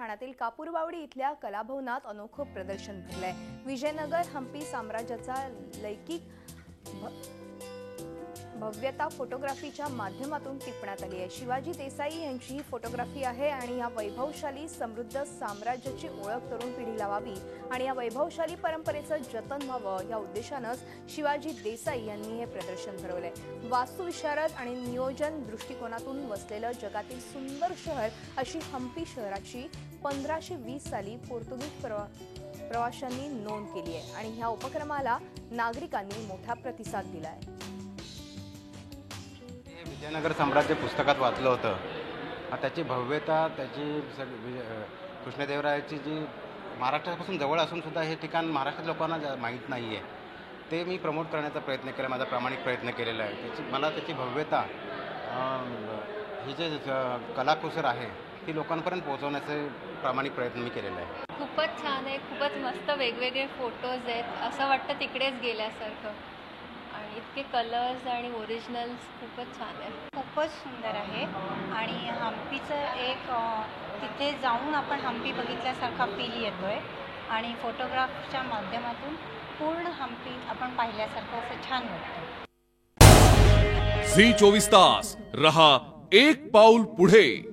ठाण्यातील कापूरबावडी इथल्या कलाभवनात अनोखं प्रदर्शन भरलंय। विजयनगर हम्पी साम्राज्याचा लौकिक भव्यता फोटोग्राफीच्या माध्यमातून टिपण्यात आली आहे। शिवाजी देसाई यांची ही फोटोग्राफी आहे आणि या वैभवशाली समृद्ध साम्राज्याची ओळख तरुण पिढीला व्हावी आणि या वैभवशाली परंपरेचं जतन व्हावं या उद्देशानंच शिवाजी देसाई यांनी हे प्रदर्शन भरवलंय। वास्तुविशारद आणि नियोजन दृष्टिकोनातून वसलेलं जगातील सुंदर शहर अशी हम्पी शहराची 1520 साली पोर्तुगीज प्रवाशांनी नोंद केली आहे आणि ह्या उपक्रमाला नागरिकांनी मोठा प्रतिसाद दिला आहे। विजयनगर साम्राज्य पुस्तकात वाचलं होतं, त्याची भव्यता, त्याची कृष्णदेवरायाची जी महाराष्ट्रापासून जवळ असून सुद्धा हे ठिकाण महाराष्ट्रातील लोकांना माहीत नाही आहे, ते मी प्रमोट करण्याचा प्रयत्न केला, माझा प्रामाणिक प्रयत्न केलेला आहे। मला त्याची भव्यता, ही जे कलाकुसर आहे ती लोकांपर्यंत पोहोचवण्याचे प्रामाणिक प्रयत्न मी केलेला आहे। खूपच छान आहे, खूपच मस्त वेगवेगळे फोटोज आहेत, असं वाटतं तिकडेच गेल्यासारखं आणि इतके कलर्स आणि ओरिजिनल्स खूपच छान आहे, खूपच सुंदर आहे आणि हम्पीचं एक तिथे जाऊन आपण हम्पी बघितल्यासारखा फील येतोय आणि फोटोग्राफच्या माध्यमातून पूर्ण हम्पी आपण पाहिल्यासारखं असं छान वाटतं। झी 24 तास रहा एक पाऊल पुढे।